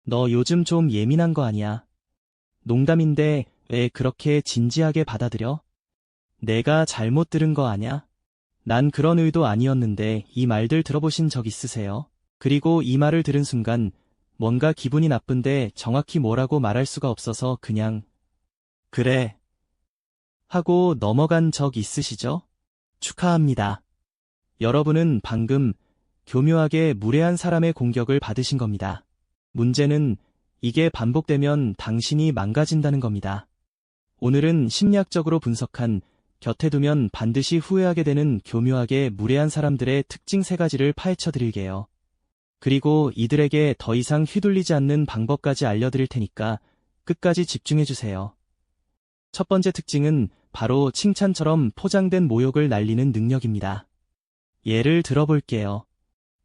너 요즘 좀 예민한 거 아니야? 농담인데 왜 그렇게 진지하게 받아들여? 내가 잘못 들은 거 아냐? 난 그런 의도 아니었는데 이 말들 들어보신 적 있으세요? 그리고 이 말을 들은 순간 뭔가 기분이 나쁜데 정확히 뭐라고 말할 수가 없어서 그냥 그래 하고 넘어간 적 있으시죠? 축하합니다. 여러분은 방금 교묘하게 무례한 사람의 공격을 받으신 겁니다. 문제는 이게 반복되면 당신이 망가진다는 겁니다. 오늘은 심리학적으로 분석한 곁에 두면 반드시 후회하게 되는 교묘하게 무례한 사람들의 특징 3가지를 파헤쳐 드릴게요. 그리고 이들에게 더 이상 휘둘리지 않는 방법까지 알려드릴 테니까 끝까지 집중해 주세요. 첫 번째 특징은 바로 칭찬처럼 포장된 모욕을 날리는 능력입니다. 예를 들어볼게요.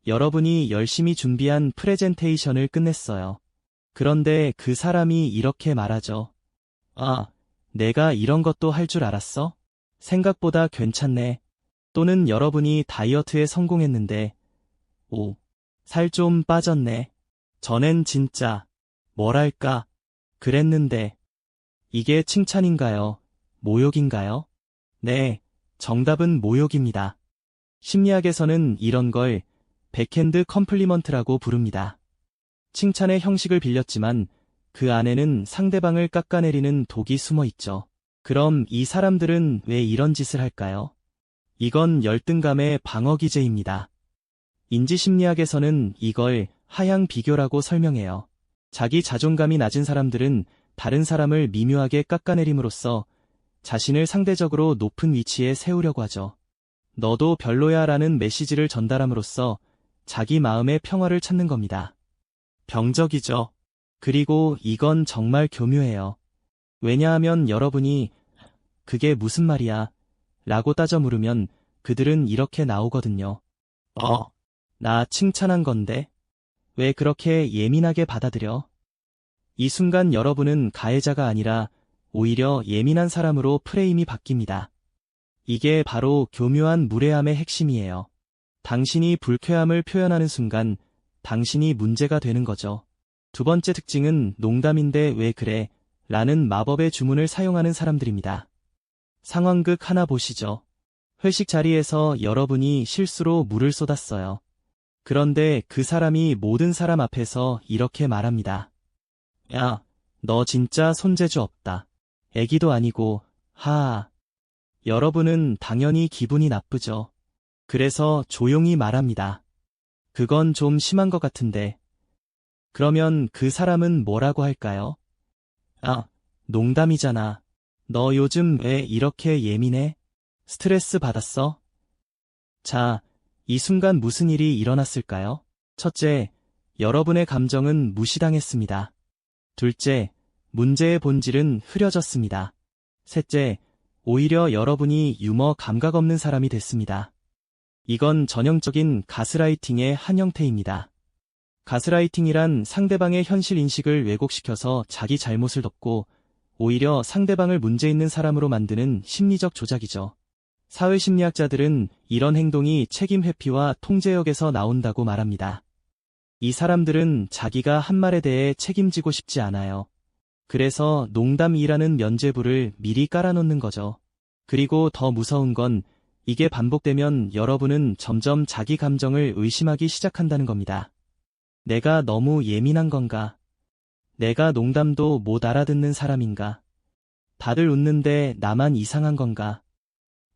여러분이 열심히 준비한 프레젠테이션을 끝냈어요. 그런데 그 사람이 이렇게 말하죠. 아, 내가 이런 것도 할 줄 알았어? 생각보다 괜찮네. 또는 여러분이 다이어트에 성공했는데, 오, 살 좀 빠졌네. 전엔 진짜, 뭐랄까, 그랬는데. 이게 칭찬인가요? 모욕인가요? 네, 정답은 모욕입니다. 심리학에서는 이런 걸 백핸드 컴플리먼트라고 부릅니다. 칭찬의 형식을 빌렸지만 그 안에는 상대방을 깎아내리는 독이 숨어 있죠. 그럼 이 사람들은 왜 이런 짓을 할까요? 이건 열등감의 방어 기제입니다. 인지심리학에서는 이걸 하향 비교라고 설명해요. 자기 자존감이 낮은 사람들은 다른 사람을 미묘하게 깎아내림으로써 자신을 상대적으로 높은 위치에 세우려고 하죠. 너도 별로야 라는 메시지를 전달함으로써 자기 마음의 평화를 찾는 겁니다. 병적이죠. 그리고 이건 정말 교묘해요. 왜냐하면 여러분이 그게 무슨 말이야? 라고 따져 물으면 그들은 이렇게 나오거든요. 나 칭찬한 건데? 왜 그렇게 예민하게 받아들여? 이 순간 여러분은 가해자가 아니라 오히려 예민한 사람으로 프레임이 바뀝니다. 이게 바로 교묘한 무례함의 핵심이에요. 당신이 불쾌함을 표현하는 순간 당신이 문제가 되는 거죠. 두 번째 특징은 농담인데 왜 그래? 라는 마법의 주문을 사용하는 사람들입니다. 상황극 하나 보시죠. 회식 자리에서 여러분이 실수로 물을 쏟았어요. 그런데 그 사람이 모든 사람 앞에서 이렇게 말합니다. 야, 너 진짜 손재주 없다. 애기도 아니고, 하하. 여러분은 당연히 기분이 나쁘죠. 그래서 조용히 말합니다. 그건 좀 심한 것 같은데. 그러면 그 사람은 뭐라고 할까요? 아, 농담이잖아. 너 요즘 왜 이렇게 예민해? 스트레스 받았어? 자, 이 순간 무슨 일이 일어났을까요? 첫째, 여러분의 감정은 무시당했습니다. 둘째, 문제의 본질은 흐려졌습니다. 셋째, 오히려 여러분이 유머 감각 없는 사람이 됐습니다. 이건 전형적인 가스라이팅의 한 형태입니다. 가스라이팅이란 상대방의 현실 인식을 왜곡시켜서 자기 잘못을 덮고 오히려 상대방을 문제 있는 사람으로 만드는 심리적 조작이죠. 사회심리학자들은 이런 행동이 책임 회피와 통제역에서 나온다고 말합니다. 이 사람들은 자기가 한 말에 대해 책임지고 싶지 않아요. 그래서 농담이라는 면죄부를 미리 깔아놓는 거죠. 그리고 더 무서운 건 이게 반복되면 여러분은 점점 자기 감정을 의심하기 시작한다는 겁니다. 내가 너무 예민한 건가? 내가 농담도 못 알아듣는 사람인가? 다들 웃는데 나만 이상한 건가?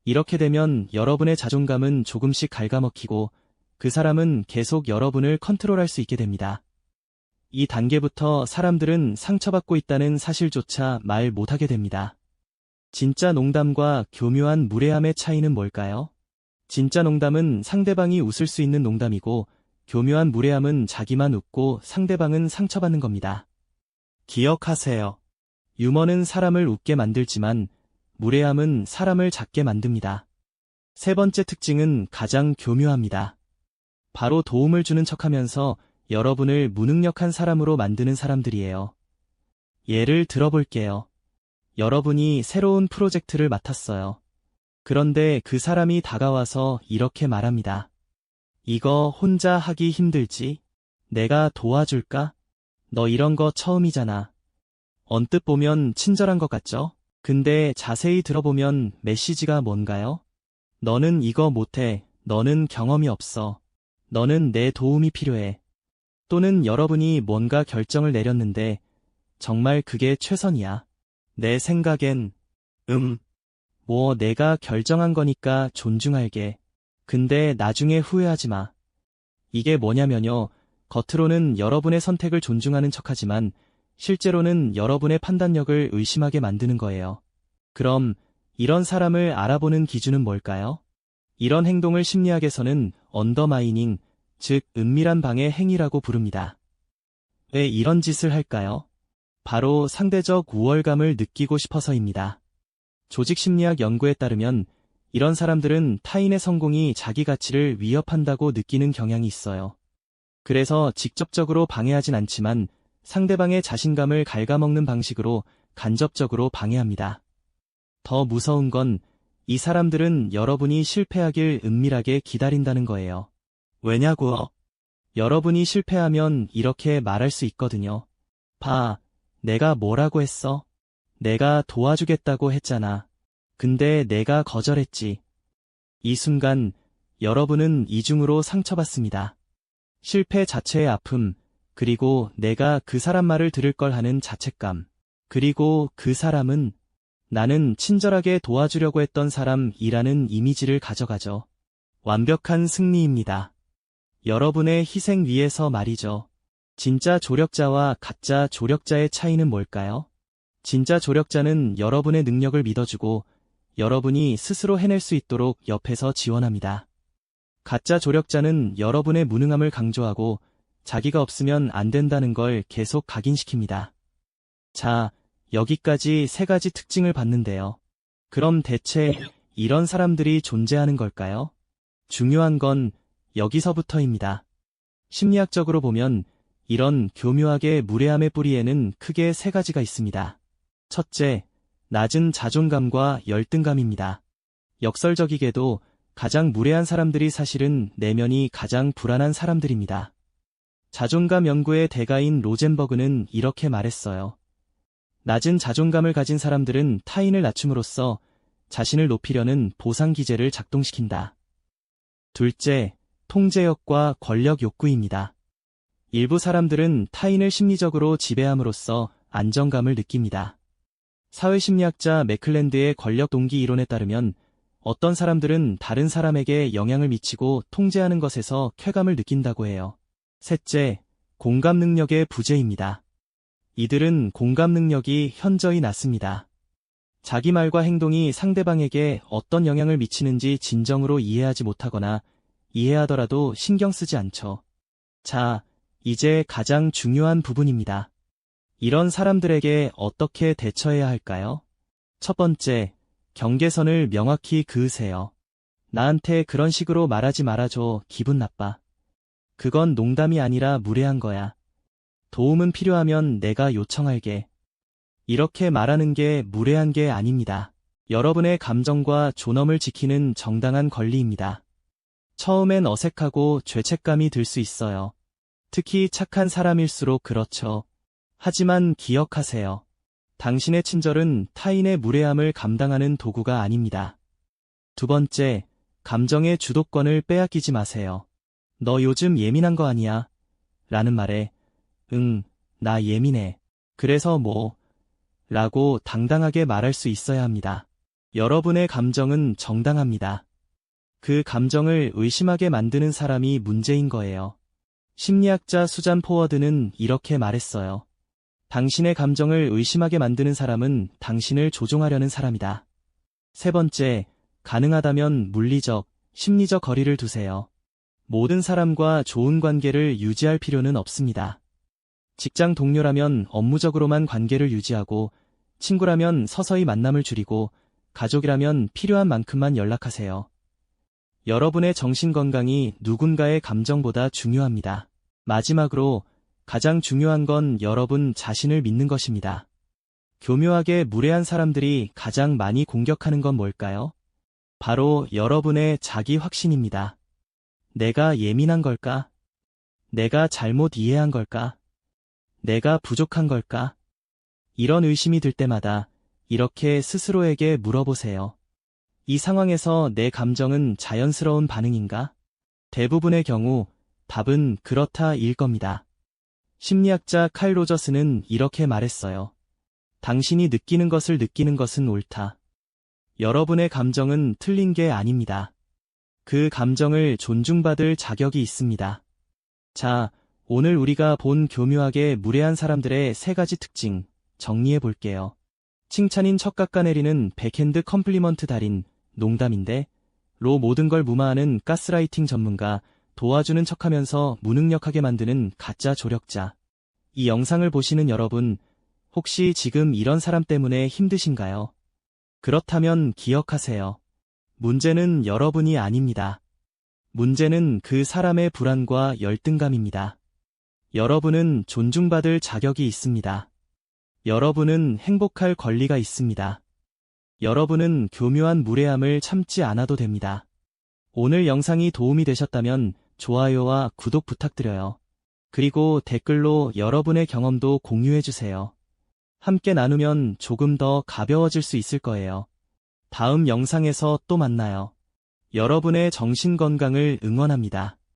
이렇게 되면 여러분의 자존감은 조금씩 갉아먹히고 그 사람은 계속 여러분을 컨트롤할 수 있게 됩니다. 이 단계부터 사람들은 상처받고 있다는 사실조차 말 못하게 됩니다. 진짜 농담과 교묘한 무례함의 차이는 뭘까요? 진짜 농담은 상대방이 웃을 수 있는 농담이고 교묘한 무례함은 자기만 웃고 상대방은 상처받는 겁니다. 기억하세요. 유머는 사람을 웃게 만들지만 무례함은 사람을 작게 만듭니다. 세 번째 특징은 가장 교묘합니다. 바로 도움을 주는 척하면서 여러분을 무능력한 사람으로 만드는 사람들이에요. 예를 들어볼게요. 여러분이 새로운 프로젝트를 맡았어요. 그런데 그 사람이 다가와서 이렇게 말합니다. 이거 혼자 하기 힘들지? 내가 도와줄까? 너 이런 거 처음이잖아. 언뜻 보면 친절한 것 같죠? 근데 자세히 들어보면 메시지가 뭔가요? 너는 이거 못해. 너는 경험이 없어. 너는 내 도움이 필요해. 또는 여러분이 뭔가 결정을 내렸는데 정말 그게 최선이야. 내 생각엔 뭐 내가 결정한 거니까 존중할게. 근데 나중에 후회하지 마. 이게 뭐냐면요. 겉으로는 여러분의 선택을 존중하는 척하지만 실제로는 여러분의 판단력을 의심하게 만드는 거예요. 그럼 이런 사람을 알아보는 기준은 뭘까요? 이런 행동을 심리학에서는 언더마이닝, 즉 은밀한 방해 행위라고 부릅니다. 왜 이런 짓을 할까요? 바로 상대적 우월감을 느끼고 싶어서입니다. 조직심리학 연구에 따르면 이런 사람들은 타인의 성공이 자기 가치를 위협한다고 느끼는 경향이 있어요. 그래서 직접적으로 방해하진 않지만 상대방의 자신감을 갉아먹는 방식으로 간접적으로 방해합니다. 더 무서운 건 이 사람들은 여러분이 실패하길 은밀하게 기다린다는 거예요. 왜냐고요? 여러분이 실패하면 이렇게 말할 수 있거든요. 봐, 내가 뭐라고 했어? 내가 도와주겠다고 했잖아. 근데 내가 거절했지. 이 순간 여러분은 이중으로 상처받습니다. 실패 자체의 아픔, 그리고 내가 그 사람 말을 들을 걸 하는 자책감. 그리고 그 사람은 나는 친절하게 도와주려고 했던 사람이라는 이미지를 가져가죠. 완벽한 승리입니다. 여러분의 희생 위에서 말이죠. 진짜 조력자와 가짜 조력자의 차이는 뭘까요? 진짜 조력자는 여러분의 능력을 믿어주고 여러분이 스스로 해낼 수 있도록 옆에서 지원합니다. 가짜 조력자는 여러분의 무능함을 강조하고 자기가 없으면 안 된다는 걸 계속 각인시킵니다. 자, 여기까지 세 가지 특징을 봤는데요. 그럼 대체 이런 사람들이 존재하는 걸까요? 중요한 건 여기서부터입니다. 심리학적으로 보면 이런 교묘하게 무례함의 뿌리에는 크게 세 가지가 있습니다. 첫째, 낮은 자존감과 열등감입니다. 역설적이게도 가장 무례한 사람들이 사실은 내면이 가장 불안한 사람들입니다. 자존감 연구의 대가인 로젠버그는 이렇게 말했어요. 낮은 자존감을 가진 사람들은 타인을 낮춤으로써 자신을 높이려는 보상 기제를 작동시킨다. 둘째, 통제욕과 권력 욕구입니다. 일부 사람들은 타인을 심리적으로 지배함으로써 안정감을 느낍니다. 사회심리학자 맥클랜드의 권력 동기 이론에 따르면 어떤 사람들은 다른 사람에게 영향을 미치고 통제하는 것에서 쾌감을 느낀다고 해요. 셋째, 공감 능력의 부재입니다. 이들은 공감 능력이 현저히 낮습니다. 자기 말과 행동이 상대방에게 어떤 영향을 미치는지 진정으로 이해하지 못하거나 이해하더라도 신경 쓰지 않죠. 자, 이제 가장 중요한 부분입니다. 이런 사람들에게 어떻게 대처해야 할까요? 첫 번째, 경계선을 명확히 그으세요. 나한테 그런 식으로 말하지 말아줘. 기분 나빠. 그건 농담이 아니라 무례한 거야. 도움은 필요하면 내가 요청할게. 이렇게 말하는 게 무례한 게 아닙니다. 여러분의 감정과 존엄을 지키는 정당한 권리입니다. 처음엔 어색하고 죄책감이 들 수 있어요. 특히 착한 사람일수록 그렇죠. 하지만 기억하세요. 당신의 친절은 타인의 무례함을 감당하는 도구가 아닙니다. 두 번째, 감정의 주도권을 빼앗기지 마세요. 너 요즘 예민한 거 아니야? 라는 말에 나 예민해. 그래서 뭐? 라고 당당하게 말할 수 있어야 합니다. 여러분의 감정은 정당합니다. 그 감정을 의심하게 만드는 사람이 문제인 거예요. 심리학자 수잔 포워드는 이렇게 말했어요. 당신의 감정을 의심하게 만드는 사람은 당신을 조종하려는 사람이다. 세 번째, 가능하다면 물리적, 심리적 거리를 두세요. 모든 사람과 좋은 관계를 유지할 필요는 없습니다. 직장 동료라면 업무적으로만 관계를 유지하고, 친구라면 서서히 만남을 줄이고, 가족이라면 필요한 만큼만 연락하세요. 여러분의 정신건강이 누군가의 감정보다 중요합니다. 마지막으로 가장 중요한 건 여러분 자신을 믿는 것입니다. 교묘하게 무례한 사람들이 가장 많이 공격하는 건 뭘까요? 바로 여러분의 자기 확신입니다. 내가 예민한 걸까? 내가 잘못 이해한 걸까? 내가 부족한 걸까? 이런 의심이 들 때마다 이렇게 스스로에게 물어보세요. 이 상황에서 내 감정은 자연스러운 반응인가? 대부분의 경우 답은 그렇다일 겁니다. 심리학자 칼 로저스는 이렇게 말했어요. 당신이 느끼는 것은 옳다. 여러분의 감정은 틀린 게 아닙니다. 그 감정을 존중받을 자격이 있습니다. 자, 오늘 우리가 본 교묘하게 무례한 사람들의 3가지 특징 정리해 볼게요. 칭찬인 척 깎아내리는 백핸드 컴플리먼트 달인, 농담인데 로 모든 걸 무마하는 가스라이팅 전문가, 도와주는 척하면서 무능력하게 만드는 가짜 조력자. 이 영상을 보시는 여러분, 혹시 지금 이런 사람 때문에 힘드신가요? 그렇다면 기억하세요. 문제는 여러분이 아닙니다. 문제는 그 사람의 불안과 열등감입니다. 여러분은 존중받을 자격이 있습니다. 여러분은 행복할 권리가 있습니다. 여러분은 교묘한 무례함을 참지 않아도 됩니다. 오늘 영상이 도움이 되셨다면 좋아요와 구독 부탁드려요. 그리고 댓글로 여러분의 경험도 공유해주세요. 함께 나누면 조금 더 가벼워질 수 있을 거예요. 다음 영상에서 또 만나요. 여러분의 정신 건강을 응원합니다.